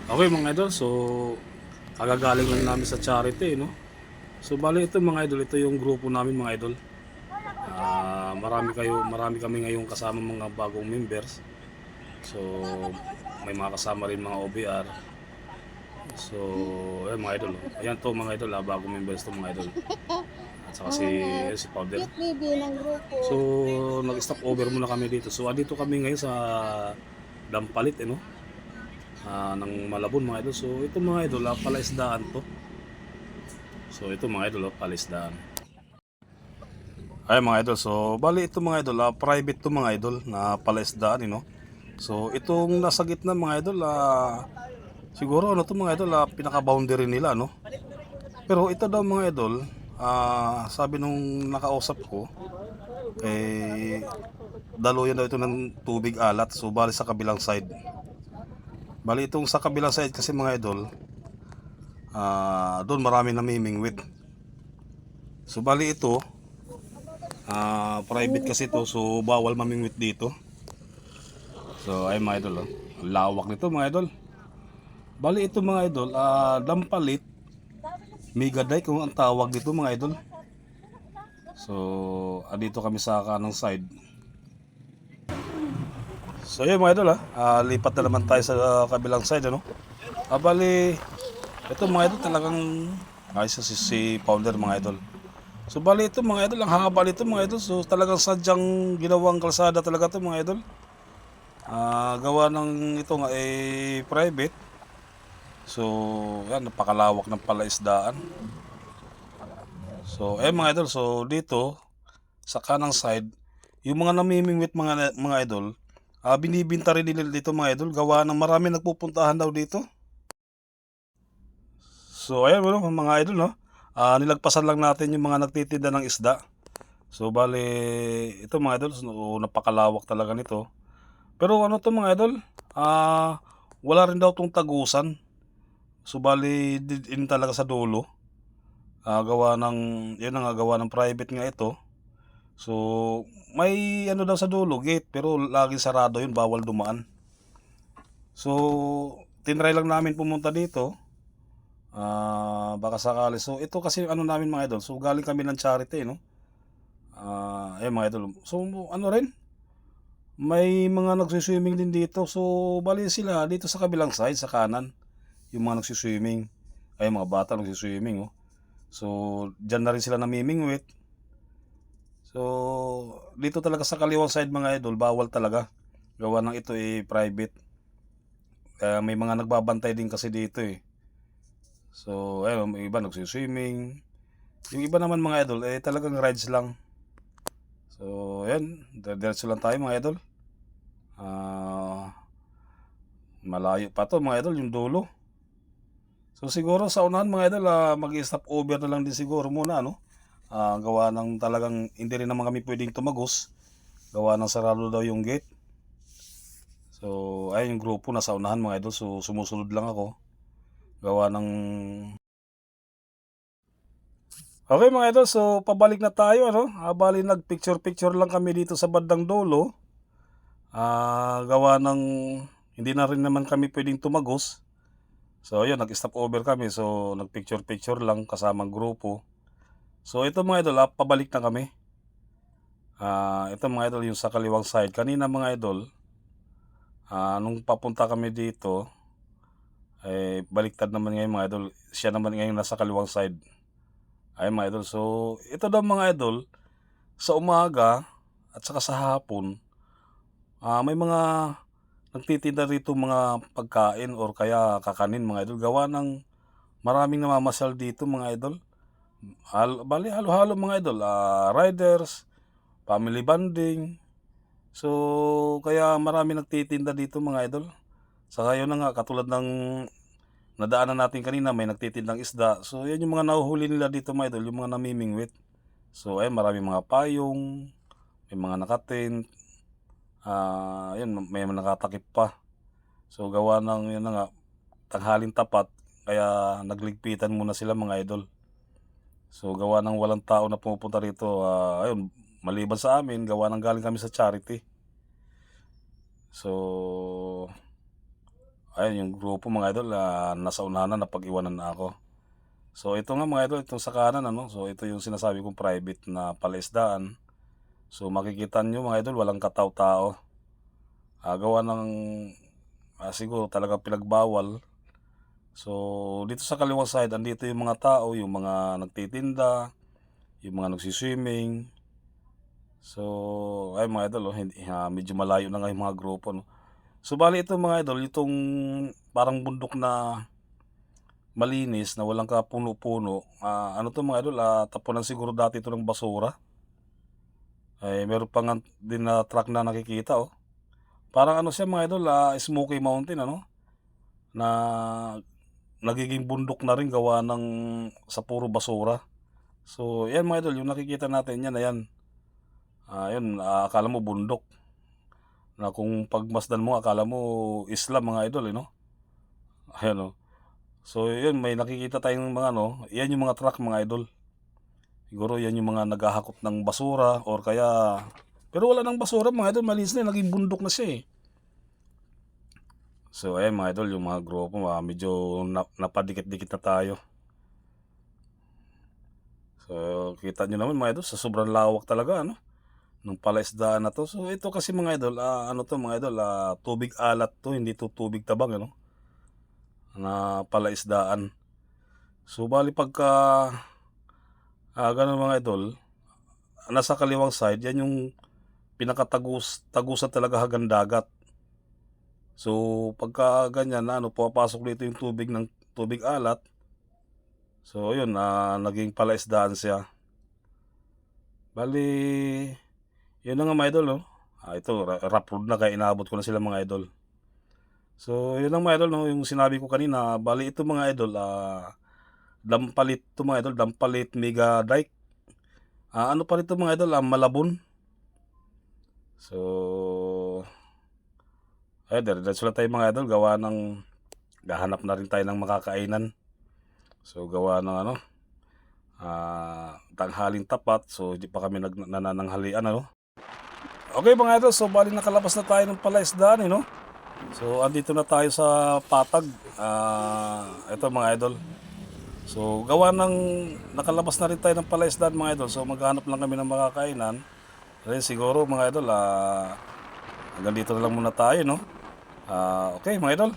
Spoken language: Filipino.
Okay mga idol, so kagagaling lang namin sa charity, no? So bali ito mga idol, ito yung grupo namin mga idol. Marami kami ngayong kasama mga bagong members. So may mga kasama rin mga OBR. So ayan mga idol, oh. Ayan to mga idol, bagong members to mga idol. At saka si, Hanap si Powder. cute baby ng grupo. So nag-stop over muna kami dito. So andito kami ngayon sa Dampalit, no? Ng Malabon mga idol. So ito mga idol, palaisdaan to. So ito mga idol, palaisdaan. Ay mga idol, so bali ito mga idol, private to mga idol na palaisdaan, So itong nasa gitna mga idol, siguro ano to mga idol, pinaka-boundary nila, no? Pero ito daw mga idol, sabi nung nakausap ko, daluyan daw ito ng tubig alat, so bali sa kabilang side. Bali itong sa kabilang side kasi mga idol, doon marami namimingwit. So bali ito, private kasi ito, so bawal mamingwit dito. So ay mga idol, ang lawak nito mga idol. Bali ito mga idol, Dampalit Migaday kung ang tawag dito mga idol. So dito kami sa kanang side. So yun mga idol, lipat na naman tayo sa kabilang side, ano. Bali ito mga idol talagang ayos si Founder mga idol. So bali ito mga idol, ang haba nito mga idol. So talagang sadyang ginawang kalsada talaga ito mga idol. Gawa ng ito nga private. So yan, napakalawak ng palaisdaan. So mga idol, so dito sa kanang side, yung mga namimingwit mga idol, binibinta rin nila dito mga idol, gawa ng marami nagpupuntahan daw dito. So ayan mga idol, no. Nilagpasan lang natin yung mga nagtitinda ng isda. So bale ito mga idol, so, napakalawak talaga nito. Pero ano to mga idol, wala rin daw tong tagusan. So bali din talaga sa dulo. Gawa ng yun nga, gawa ng private nga ito. So may ano daw sa dulo, gate, pero laging sarado yun, bawal dumaan. So tinry lang namin pumunta dito. Baka sakali. So ito kasi ano namin mga idol. So galing kami ng charity, no. Mga idol. So ano rin, may mga nagsiswimming din dito. So bali sila dito sa kabilang side, sa kanan. Yung mga nagsiswimming. Mga bata nagsiswimming, oh. So dyan na rin sila namimingwit. So dito talaga sa kaliwang side mga idol, bawal talaga. Gawa ng ito private. Kaya may mga nagbabantay din kasi dito eh. So ayun, may iba nagsiswimming. Yung iba naman mga idol, talagang rides lang. So ayan, diretso lang tayo mga idol. Malayo pa to mga idol, yung dulo. So siguro sa unahan mga idol, mag-stop over na lang din siguro muna, no? Gawa ng talagang hindi rin naman kami pwedeng tumagos. Gawa ng sarado daw yung gate. So ayun, yung grupo nasa unahan mga idol, so sumusunod lang ako. Gawa ng... Okay mga idol, so pabalik na tayo, ano? Bali nag-picture-picture lang kami dito sa bandang dulo. Gawa ng hindi na rin naman kami pwedeng tumagos. So ayun, nag-stop over kami. So nag-picture-picture lang kasamang grupo. So ito mga idol, pabalik na kami. Ito mga idol, yung sa kaliwang side. Kanina mga idol, nung papunta kami dito, baliktad naman ngayon mga idol. Siya naman ngayon nasa kaliwang side. Ay mga idol, so ito daw mga idol, sa umaga at saka sa hapon, may mga nagtitinda rito mga pagkain or kaya kakanin mga idol. Gawa ng maraming namamasyal dito mga idol. Bali halo-halo mga idol, riders, family bonding. So kaya marami nagtitinda dito mga idol. Sa ngayon na nga, katulad ng nadaanan natin kanina, may nagtitindang isda. So yan yung mga nahuhuli nila dito mga idol, yung mga namimingwit. So marami mga payong, may mga nakatent, yun, may mga nakatakip pa. So gawa ng yun na nga, tanghaling tapat, kaya nagligpitan muna sila mga idol. So gawa ng walang tao na pumupunta rito, ayun, maliban sa amin, gawa ng galing kami sa charity. So Ayun yung grupo mga idol, nasa unahan na, napag-iwanan na ako. So ito nga mga idol, itong sa kanan ano, so ito yung sinasabi kong private na palaisdaan. So makikita nyo mga idol, walang kataw-tao. Gawa ng siguro talagang pinagbawal. So dito sa kaliwang side, andito yung mga tao, yung mga nagtitinda, yung mga nagsiswimming. So ay mga idol, medyo malayo na nga yung mga grupo, no. So bali ito mga idol, itong parang bundok na malinis na walang kapuno-puno. Ano 'to mga idol, tapunan siguro dati ito ng basura. Meron pa nga din na truck na nakikita, oh. Parang ano siya mga idol, Smoky Mountain ano, na nagiging bundok na rin gawa ng sa puro basura. So 'yan mga idol, yung nakikita natin 'yan, ayan. 'Yun, akala mo bundok, na kung pagmasdan mo akala mo isla mga idol, 'no. Ayan, oh. So 'yun, may nakikita tayong mga ano, 'yan yung mga truck mga idol. Siguro 'yan yung mga naghahakot ng basura or kaya pero wala ng basura mga idol, malinis na, naging bundok na siya, eh. So ayan mga idol, yung mga grupo, medyo napadikit-dikit na tayo. So kita nyo naman mga idol, sa sobrang lawak talaga ano, ng palaisdaan na 'to. So ito kasi mga idol, ano 'to mga idol, tubig alat 'to, hindi 'to tubig tabang ano, na palaisdaan. So bale pagka gano'n mga idol, nasa kaliwang side, yan yung tagusan talaga hanggang dagat. So pagka ganyan na ano, pumapasok dito yung tubig ng tubig alat. So yun, naging palaisdaan siya. Bali, yun na nga mga idol, no. Ito rough road na, kaya inaabot ko na sila mga idol. So yun lang mga idol, no, yung sinabi ko kanina. Bali ito mga idol, Dampalit to mga idol, Dampalit Mega Dike. Ano pa rito mga idol, Malabon. So diretso lang tayo mga idol, gawa ng gahanap na rin tayo ng makakainan. So gawa ng ano, tanghaling tapat, so hindi pa kami nanananghalian ano. Okay mga idol, so bali nakalabas na tayo ng palaisdaan, no. So andito na tayo sa Patag. Ito mga idol. So gawa ng nakalabas na rin tayo ng palaisdaan mga idol, so maghanap lang kami ng makakainan. Rin siguro mga idol, hanggang dito na lang muna tayo, no. Okay mga idol.